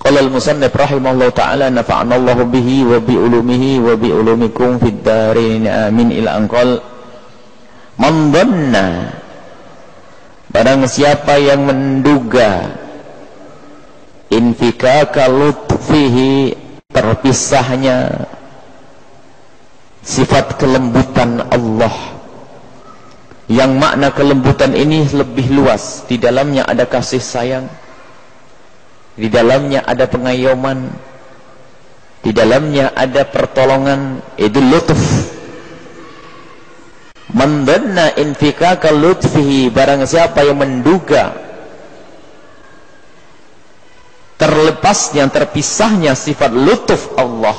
Qala al-musannif rahimahullahu ta'ala nafa'anallahu bihi wa bi ulumihi wa bi ulumikum fid darin amin ila anqal man dhanna, barang siapa yang menduga infikaka lutfihi, terpisahnya sifat kelembutan Allah, yang makna kelembutan ini lebih luas. Di dalamnya ada kasih sayang, di dalamnya ada pengayoman, di dalamnya ada pertolongan, itu lutf. Man dhanna infikaka lutfihi, barang siapa yang menduga terlepasnya, terpisahnya sifat lutuf Allah,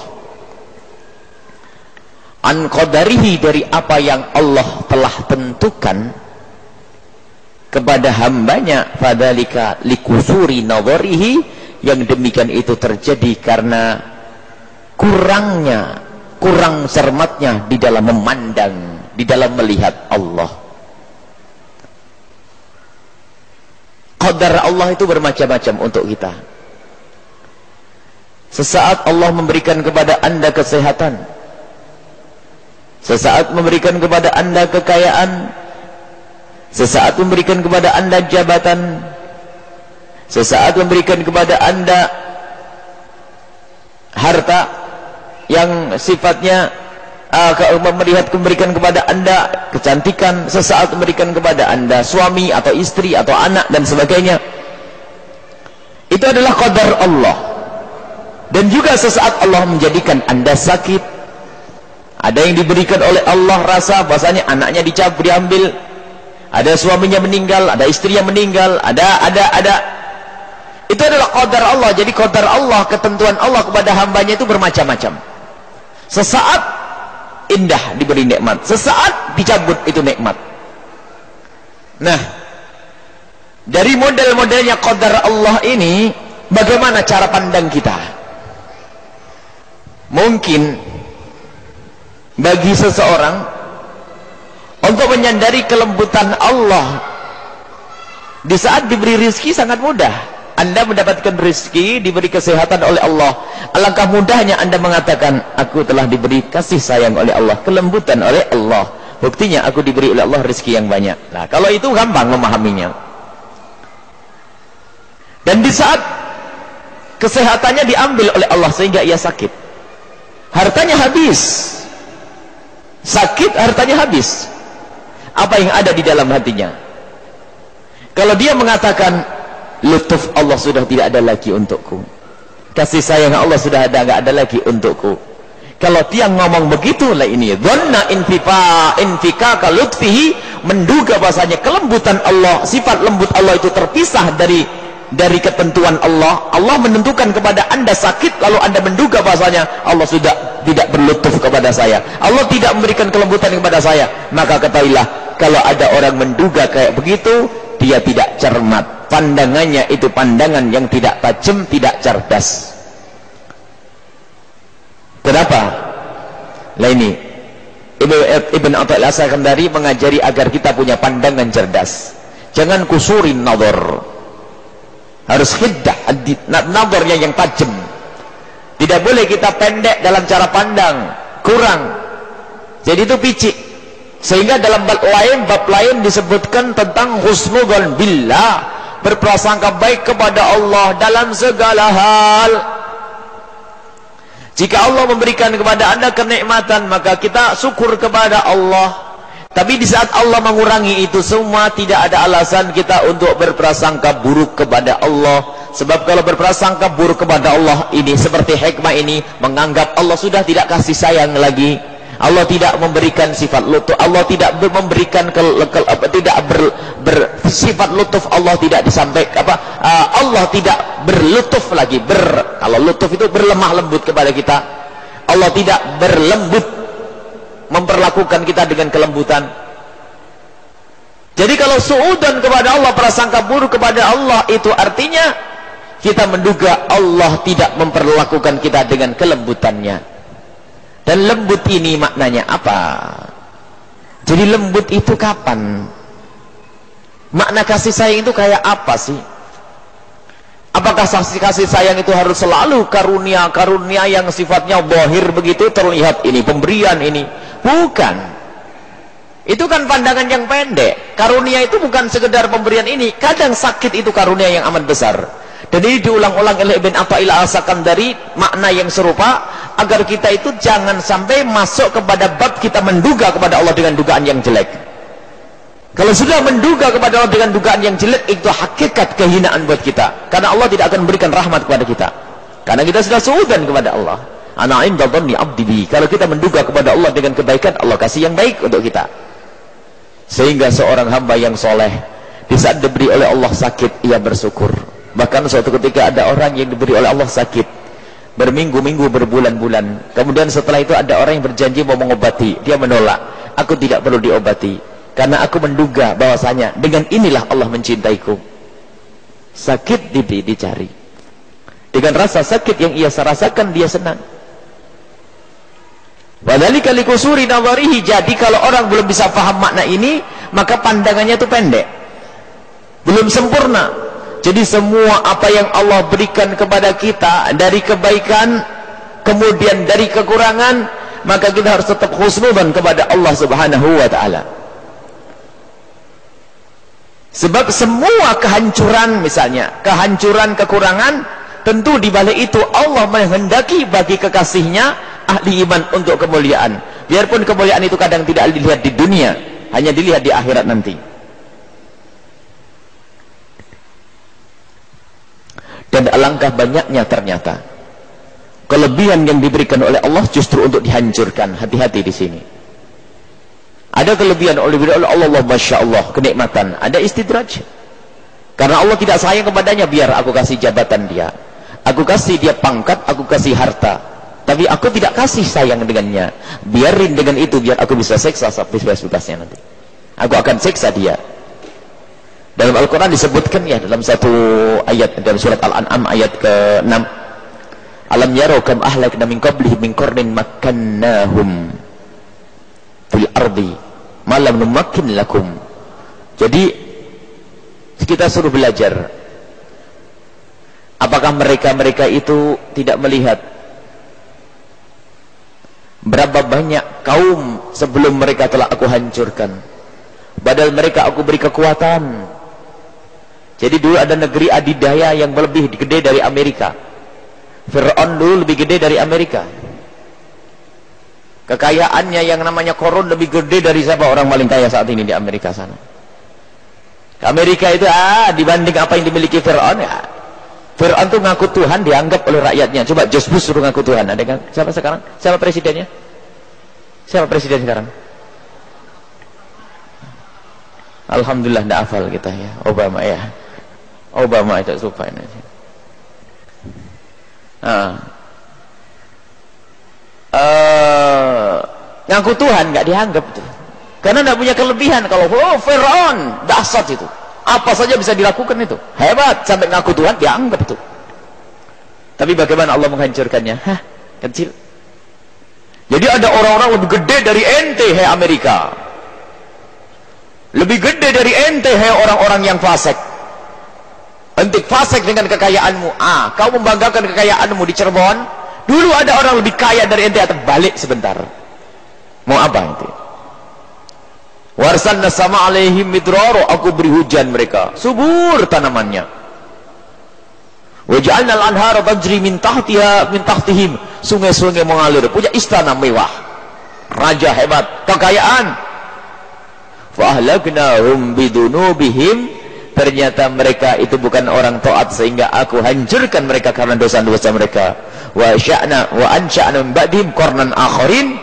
an qadarihi, dari apa yang Allah telah tentukan kepada hambanya, fadzalika likusuri nadharihi, yang demikian itu terjadi karena kurang cermatnya di dalam memandang, di dalam melihat Allah. Qadar Allah itu bermacam-macam untuk kita. Sesaat Allah memberikan kepada Anda kesehatan, sesaat memberikan kepada Anda kekayaan, sesaat memberikan kepada Anda jabatan, sesaat memberikan kepada Anda harta yang sifatnya memberikan kepada Anda kecantikan, sesaat memberikan kepada Anda suami atau istri atau anak dan sebagainya. Itu adalah qadar Allah. Dan juga sesaat Allah menjadikan Anda sakit. Ada yang diberikan oleh Allah rasa bahasanya anaknya dicabut, diambil, ada suaminya meninggal, ada istri yang meninggal, ada. Itu adalah qadar Allah. Jadi qadar Allah, ketentuan Allah kepada hambanya itu bermacam-macam. Sesaat indah diberi nikmat, sesaat dicabut itu nikmat. Nah, dari model-modelnya qadar Allah ini, bagaimana cara pandang kita? Mungkin bagi seseorang untuk menyadari kelembutan Allah di saat diberi rezeki sangat mudah. Anda mendapatkan rezeki, diberi kesehatan oleh Allah, alangkah mudahnya Anda mengatakan, aku telah diberi kasih sayang oleh Allah, kelembutan oleh Allah, buktinya aku diberi oleh Allah rezeki yang banyak. Nah, kalau itu gampang memahaminya. Dan di saat kesehatannya diambil oleh Allah sehingga ia sakit, hartanya habis, sakit, hartanya habis, apa yang ada di dalam hatinya? Kalau dia mengatakan lutuf Allah sudah tidak ada lagi untukku, kasih sayang Allah sudah tidak ada lagi untukku, kalau dia ngomong begitulah, ini dhanna infikaka lutfihi, menduga bahasanya kelembutan Allah, sifat lembut Allah itu terpisah dari ketentuan Allah. Allah menentukan kepada Anda sakit, lalu Anda menduga bahasanya Allah sudah tidak berlutuf kepada saya, Allah tidak memberikan kelembutan kepada saya. Maka ketahuilah, kalau ada orang menduga kayak begitu, dia tidak cermat, pandangannya itu pandangan yang tidak tajam, tidak cerdas. Kenapa? Lah ini Ibn Athaillah As-Sakandari mengajari agar kita punya pandangan cerdas. Jangan kusurin nadhar, harus hiddah nadharnya yang tajam. Tidak boleh kita pendek dalam cara pandang, kurang, jadi itu picik. Sehingga dalam bab lain disebutkan tentang husnudzan billah, berprasangka baik kepada Allah dalam segala hal. Jika Allah memberikan kepada Anda kenikmatan, maka kita syukur kepada Allah. Tapi di saat Allah mengurangi itu semua, tidak ada alasan kita untuk berprasangka buruk kepada Allah. Sebab kalau berprasangka buruk kepada Allah ini, seperti hikmah ini, menganggap Allah sudah tidak kasih sayang lagi, Allah tidak memberikan sifat lutuf, Allah tidak memberikan sifat lutuf, Allah tidak disampaikan Allah tidak berlutuf lagi, kalau lutuf itu berlemah lembut kepada kita, Allah tidak berlembut, memperlakukan kita dengan kelembutan. Jadi kalau suudan kepada Allah, prasangka buruk kepada Allah, itu artinya kita menduga Allah tidak memperlakukan kita dengan kelembutannya. Dan lembut ini maknanya apa? Jadi lembut itu kapan? Makna kasih sayang itu kayak apa sih? Apakah kasih sayang itu harus selalu karunia yang sifatnya zahir begitu, terlihat ini pemberian ini? Bukan. Itu kan pandangan yang pendek. Karunia itu bukan sekedar pemberian ini. Kadang sakit itu karunia yang amat besar. Dan ini diulang-ulang oleh Ibn Athaillah Al-Sakandari, makna yang serupa, agar kita itu jangan sampai masuk kepada bab kita menduga kepada Allah dengan dugaan yang jelek. Kalau sudah menduga kepada Allah dengan dugaan yang jelek, itu hakikat kehinaan buat kita. Karena Allah tidak akan memberikan rahmat kepada kita. Karena kita sudah suudzon kepada Allah. Ana inda dhanni 'abdi bi. Kalau kita menduga kepada Allah dengan kebaikan, Allah kasih yang baik untuk kita. Sehingga seorang hamba yang soleh, di saat diberi oleh Allah sakit, ia bersyukur. Bahkan suatu ketika ada orang yang diberi oleh Allah sakit berminggu-minggu, berbulan-bulan, kemudian setelah itu ada orang yang berjanji mau mengobati, dia menolak. Aku tidak perlu diobati, karena aku menduga bahwasanya dengan inilah Allah mencintaiku. Sakit dicari, dengan rasa sakit yang ia rasakan dia senang. Wadzalika likusuri nadharihi. Jadi kalau orang belum bisa paham makna ini, maka pandangannya itu pendek, belum sempurna. Jadi semua apa yang Allah berikan kepada kita dari kebaikan, kemudian dari kekurangan, maka kita harus tetap husnudzon kepada Allah Subhanahu wa ta'ala. Sebab semua kehancuran, misalnya kehancuran, kekurangan, tentu di balik itu Allah menghendaki bagi kekasihnya ahli iman untuk kemuliaan. Biarpun kemuliaan itu kadang tidak dilihat di dunia, hanya dilihat di akhirat nanti. Dan alangkah banyaknya ternyata kelebihan yang diberikan oleh Allah justru untuk dihancurkan. Hati-hati di sini. Ada kelebihan oleh Allah, masya Allah, kenikmatan. Ada istidraj. Karena Allah tidak sayang kepadanya, biar aku kasih jabatan dia, aku kasih dia pangkat, aku kasih harta, tapi aku tidak kasih sayang dengannya. Biarin dengan itu, biar aku bisa seksa bebas-bebasnya nanti. Aku akan seksa dia. Dalam Al-Quran disebutkan ya, dalam satu ayat dalam surat Al-An'am ayat ke-6, alam yarau kam ahlakna min qablihim min qarnin makkannahum fil ardi ma lam numakkin lakum. Jadi kita suruh belajar, apakah mereka itu tidak melihat berapa banyak kaum sebelum mereka telah aku hancurkan, padahal mereka aku beri kekuatan. Jadi dulu ada negeri adidaya yang lebih gede dari Amerika. Fir'aun dulu lebih gede dari Amerika. Kekayaannya yang namanya Korun lebih gede dari siapa orang paling kaya saat ini di Amerika sana. Amerika itu dibanding apa yang dimiliki Fir'aun ya. Fir'aun itu ngaku Tuhan, dianggap oleh rakyatnya. Coba George Bush suruh ngaku Tuhan. Ada kan? Siapa sekarang? Siapa presidennya? Siapa presiden sekarang? Alhamdulillah tidak hafal kita ya. Obama ya. Obama itu lupa ini. Ngaku Tuhan nggak dianggap tuh, karena nggak punya kelebihan. Kalau Fir'aun dahsyat itu, apa saja bisa dilakukan itu, hebat, sampai ngaku Tuhan dianggap tuh. Tapi bagaimana Allah menghancurkannya? Kecil. Jadi ada orang-orang lebih gede dari ente, hai Amerika, lebih gede dari ente, hai orang-orang yang fasik. Ente fasik dengan kekayaanmu. Kau membanggakan kekayaanmu di Cirebon. Dulu ada orang lebih kaya dari ente, atau balik sebentar. Mau apa ente? Warsalna sama alaihim midraro, aku beri hujan mereka, subur tanamannya. Waja'alna al-anhara tajri min tahtihim, sungai-sungai mengalir, punya istana mewah, raja hebat, kekayaan. Fa ahlaknahum bidunubihim, ternyata mereka itu bukan orang taat, sehingga aku hancurkan mereka karena dosa-dosa mereka. Wa ansha'na min ba'dihim qarnan akharin,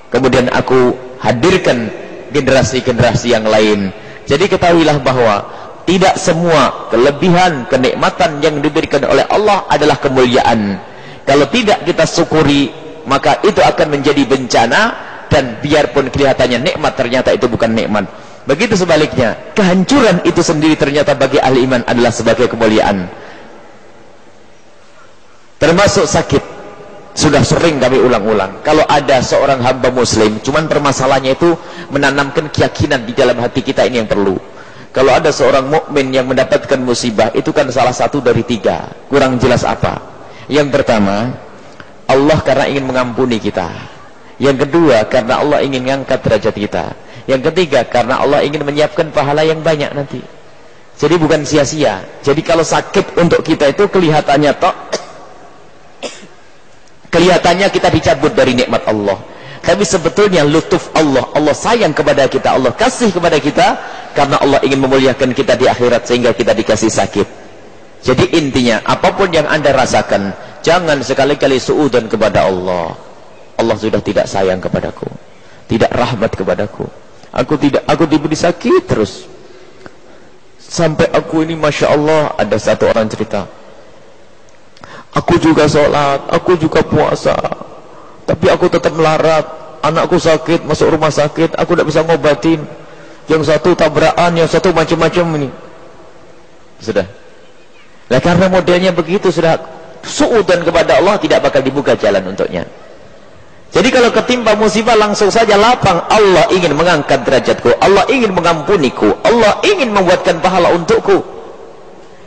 kemudian aku hadirkan generasi-generasi yang lain. Jadi ketahuilah bahwa tidak semua kelebihan, kenikmatan yang diberikan oleh Allah adalah kemuliaan. Kalau tidak kita syukuri, maka itu akan menjadi bencana, dan biarpun kelihatannya nikmat, ternyata itu bukan nikmat. Begitu sebaliknya, kehancuran itu sendiri ternyata bagi ahli iman adalah sebagai kemuliaan. Termasuk sakit. Sudah sering kami ulang-ulang, kalau ada seorang hamba muslim, cuman permasalahannya itu menanamkan keyakinan di dalam hati kita, ini yang perlu. Kalau ada seorang mukmin yang mendapatkan musibah, itu kan salah satu dari 3. Kurang jelas apa? Yang pertama, Allah karena ingin mengampuni kita. Yang kedua, karena Allah ingin mengangkat derajat kita. Yang ketiga, karena Allah ingin menyiapkan pahala yang banyak nanti. Jadi bukan sia-sia. Jadi kalau sakit untuk kita itu kelihatannya kelihatannya kita dicabut dari nikmat Allah. Tapi sebetulnya lutuf Allah, Allah sayang kepada kita, Allah kasih kepada kita, karena Allah ingin memuliakan kita di akhirat sehingga kita dikasih sakit. Jadi intinya, apapun yang Anda rasakan, jangan sekali-kali suudzon kepada Allah. Allah sudah tidak sayang kepadaku, tidak rahmat kepadaku. Aku diberi sakit terus. Sampai aku ini, Masya Allah, ada satu orang cerita, aku juga sholat, aku juga puasa, tapi aku tetap melarat. Anakku sakit, masuk rumah sakit, aku tidak bisa ngobatin. Yang satu tabrakan, yang satu macam-macam ini. Sudah. Nah, karena modelnya begitu, sudah suudzon kepada Allah, tidak bakal dibuka jalan untuknya. Jadi kalau ketimpa musibah, langsung saja lapang. Allah ingin mengangkat derajatku, Allah ingin mengampuniku, Allah ingin membuatkan pahala untukku.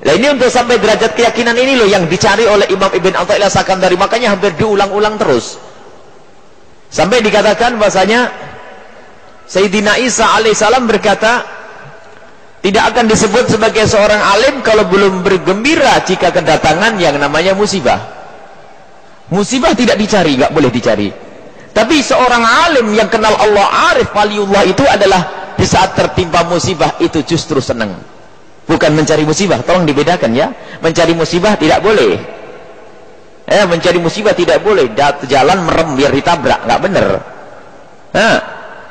Nah, ini untuk sampai derajat keyakinan ini loh yang dicari oleh Imam Ibn Athaillah Sakandari. Makanya hampir diulang-ulang terus. Sampai dikatakan bahasanya Sayyidina Isa alaihissalam berkata, tidak akan disebut sebagai seorang alim kalau belum bergembira jika kedatangan yang namanya musibah. Musibah tidak dicari, nggak boleh dicari. Tapi seorang alim yang kenal Allah, arif waliullah, itu adalah di saat tertimpa musibah itu justru senang. Bukan mencari musibah, tolong dibedakan ya. Mencari musibah tidak boleh. Mencari musibah tidak boleh. Jalan merem biar ditabrak, nggak benar.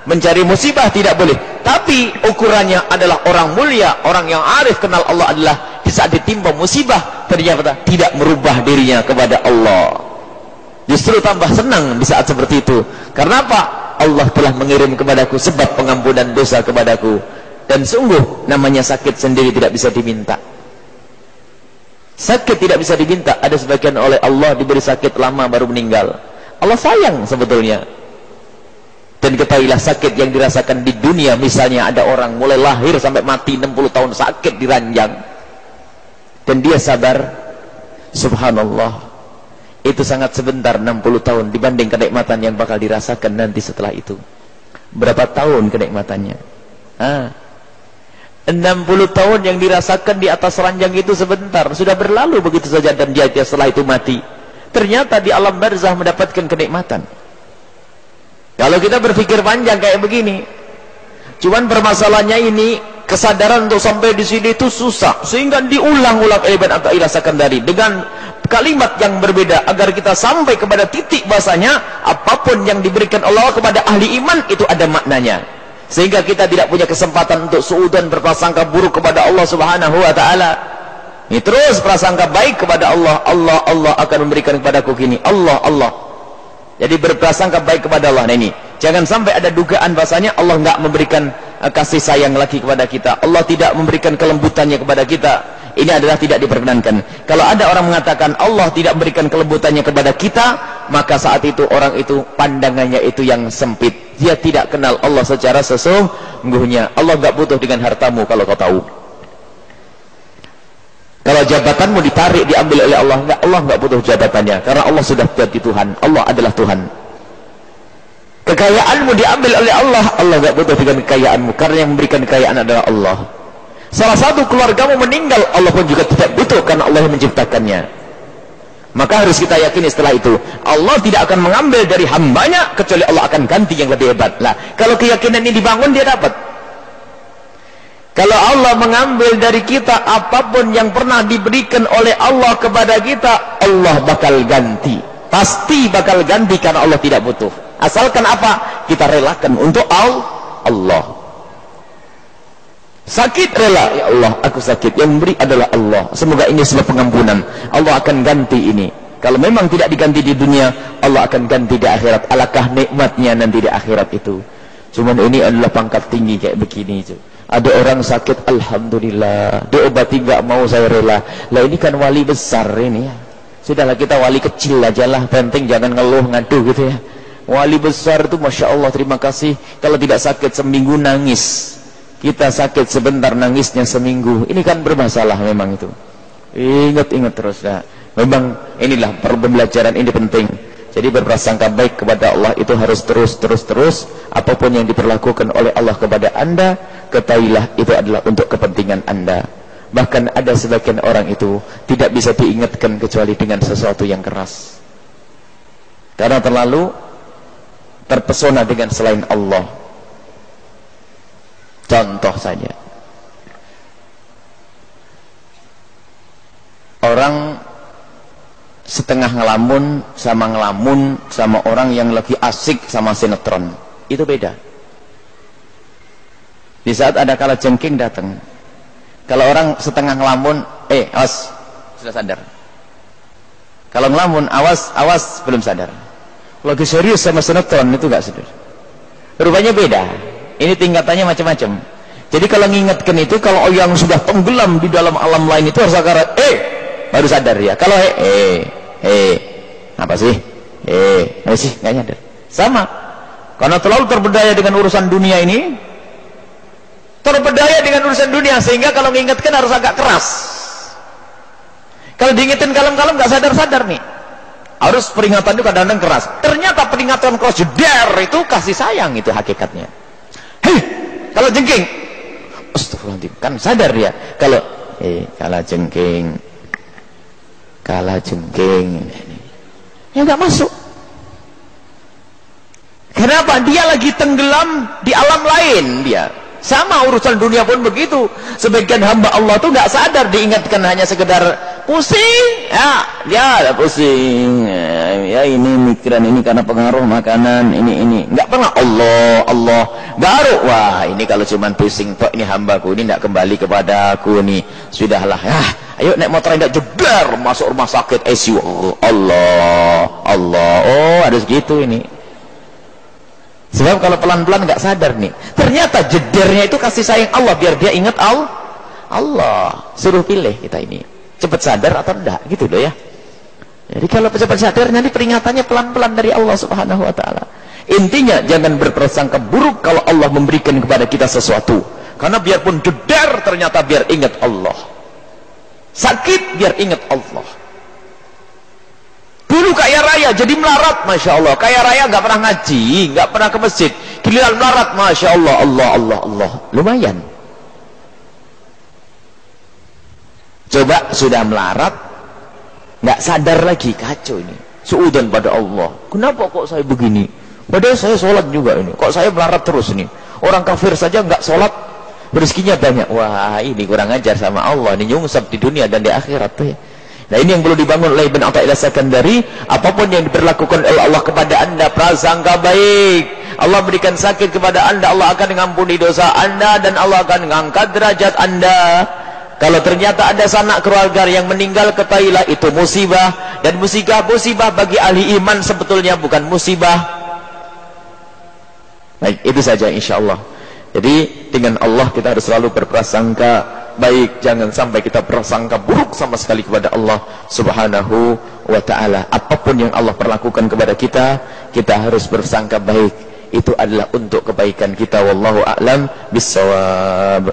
Mencari musibah tidak boleh. Tapi ukurannya adalah orang mulia, orang yang arif kenal Allah adalah di saat ditimpa musibah ternyata tidak merubah dirinya kepada Allah. Justru tambah senang di saat seperti itu. Karena apa? Allah telah mengirim kepadaku sebab pengampunan dosa kepadaku. Dan sungguh namanya sakit sendiri tidak bisa diminta. Sakit tidak bisa diminta. Ada sebagian oleh Allah diberi sakit lama baru meninggal. Allah sayang sebetulnya. Dan ketahuilah sakit yang dirasakan di dunia, misalnya ada orang mulai lahir sampai mati 60 tahun sakit di ranjang, dan dia sabar, subhanallah, itu sangat sebentar 60 tahun dibanding kenikmatan yang bakal dirasakan nanti setelah itu. Berapa tahun kenikmatannya? 60 tahun yang dirasakan di atas ranjang itu sebentar, sudah berlalu begitu saja, dan dia setelah itu mati. Ternyata di alam barzah mendapatkan kenikmatan. Kalau kita berpikir panjang kayak begini, cuman permasalahannya ini kesadaran untuk sampai di sini itu susah, sehingga diulang-ulang oleh Ibn Athaillah Sakandari dengan kalimat yang berbeda agar kita sampai kepada titik bahasanya apapun yang diberikan Allah kepada ahli iman itu ada maknanya, sehingga kita tidak punya kesempatan untuk suudzon berprasangka buruk kepada Allah Subhanahu wa taala. Ini terus prasangka baik kepada Allah. Allah akan memberikan kepadaku gini, Allah. Jadi berprasangka baik kepada Allah. Nah ini, jangan sampai ada dugaan bahasanya Allah enggak memberikan kasih sayang lagi kepada kita, Allah tidak memberikan kelembutannya kepada kita. Ini adalah tidak diperkenankan. Kalau ada orang mengatakan Allah tidak memberikan kelembutannya kepada kita, maka saat itu orang itu pandangannya itu yang sempit. Dia tidak kenal Allah secara sesungguhnya. Allah enggak butuh dengan hartamu kalau kau tahu. Kalau jabatanmu ditarik, diambil oleh Allah, Allah enggak butuh jabatannya, karena Allah sudah jadi Tuhan. Allah adalah Tuhan. Kekayaanmu diambil oleh Allah, Allah enggak butuh dengan kekayaanmu, karena yang memberikan kekayaan adalah Allah. Salah satu keluargamu meninggal, Allah pun juga tidak butuh, karena Allah yang menciptakannya. Maka harus kita yakini setelah itu, Allah tidak akan mengambil dari hambanya, kecuali Allah akan ganti yang lebih hebat. Lah, kalau keyakinan ini dibangun, dia dapat. Kalau Allah mengambil dari kita apapun yang pernah diberikan oleh Allah kepada kita, Allah bakal ganti. Pasti bakal ganti, karena Allah tidak butuh. Asalkan apa? Kita relakan untuk Allah. Sakit rela, ya Allah aku sakit, yang memberi adalah Allah, semoga ini sebab pengampunan, Allah akan ganti ini. Kalau memang tidak diganti di dunia, Allah akan ganti di akhirat. Alangkah nikmatnya nanti di akhirat itu. Cuman ini adalah pangkat tinggi kayak begini itu. Ada orang sakit, alhamdulillah, diobati nggak mau, saya rela. Lah ini kan wali besar ini ya. Sudahlah kita wali kecil aja lah, penting jangan ngeluh ngadu gitu ya. Wali besar itu masya Allah, terima kasih. Kalau tidak sakit seminggu nangis, Kita sakit sebentar, nangisnya seminggu. Ini kan bermasalah memang itu. Ingat-ingat terus. Nah, memang inilah pembelajaran ini penting. Jadi berprasangka baik kepada Allah itu harus terus. Apapun yang diperlakukan oleh Allah kepada Anda, ketahuilah itu adalah untuk kepentingan Anda. Bahkan ada sebagian orang itu tidak bisa diingatkan kecuali dengan sesuatu yang keras. Karena terlalu terpesona dengan selain Allah. Contoh saja, orang setengah ngelamun sama orang yang lagi asik sama sinetron, itu beda. Di saat ada kalajengking datang, kalau orang setengah ngelamun, awas, sudah sadar. Kalau ngelamun, awas, belum sadar. Lagi serius sama sinetron, itu gak sadar. Rupanya beda. Ini tingkatannya macam-macam. Jadi kalau ngingetkan itu, kalau yang sudah tenggelam di dalam alam lain itu harus agak baru sadar ya. Kalau apa sih? Apa sih? Nggak nyadar. Sama. Karena terlalu terpedaya dengan urusan dunia ini. Terpedaya dengan urusan dunia sehingga kalau ngingetkan harus agak keras. Kalau diingetin kalem-kalem nggak sadar-sadar nih. Harus peringatan itu kadang-kadang keras. Ternyata peringatan keras jeder itu kasih sayang, itu hakikatnya. Kalau jengking, astagfirullahaladzim, kan sadar ya. Kalau kalah jengking, ya nggak masuk. Kenapa? Dia lagi tenggelam di alam lain dia. Sama urusan dunia pun begitu. Sebagian hamba Allah tuh nggak sadar, diingatkan hanya sekedar pusing, ya pusing, ya ini mikiran ini karena pengaruh makanan, ini nggak pernah Allah baru, wah ini kalau cuman pusing toh ini hambaku ini nggak kembali kepada aku nih, sudahlah, ayo naik motor tidak jedar masuk rumah sakit ICU, Allah, oh harus gitu ini. Sebab kalau pelan-pelan nggak sadar nih, ternyata jedernya itu kasih sayang Allah biar dia ingat Allah. Suruh pilih kita ini, cepat sadar atau enggak, gitu loh ya. Jadi kalau cepat sadar nanti peringatannya pelan-pelan dari Allah Subhanahu wa taala. Intinya jangan berprasangka buruk kalau Allah memberikan kepada kita sesuatu. Karena biarpun jeder ternyata biar ingat Allah. Sakit biar ingat Allah. Dulu kaya raya jadi melarat, masya Allah. Kaya raya nggak pernah ngaji, nggak pernah ke masjid. Giliran melarat, masya Allah, Allah. Lumayan. Coba sudah melarat, nggak sadar lagi, kacau ini. Suudzon pada Allah. Kenapa kok saya begini? Padahal saya sholat juga ini. Kok saya melarat terus ini? Orang kafir saja nggak sholat, rezekinya banyak. Wah ini kurang ajar sama Allah. Ini nyungsep di dunia dan di akhirat tuh ya. Nah ini yang perlu dibangun oleh Ibn Athaillah Sakandari. Apapun yang diperlakukan oleh Allah kepada anda, prasangka baik. Allah berikan sakit kepada anda, Allah akan mengampuni dosa anda dan Allah akan mengangkat derajat anda. Kalau ternyata ada sanak keluarga yang meninggal, ketahuilah itu musibah. Dan musibah bagi ahli iman sebetulnya bukan musibah. Baik, itu saja insyaAllah. Jadi dengan Allah kita harus selalu berprasangka baik, jangan sampai kita berprasangka buruk sama sekali kepada Allah Subhanahu wa ta'ala. Apapun yang Allah perlakukan kepada kita, kita harus bersangka baik. Itu adalah untuk kebaikan kita. Wallahu a'lam bissawab.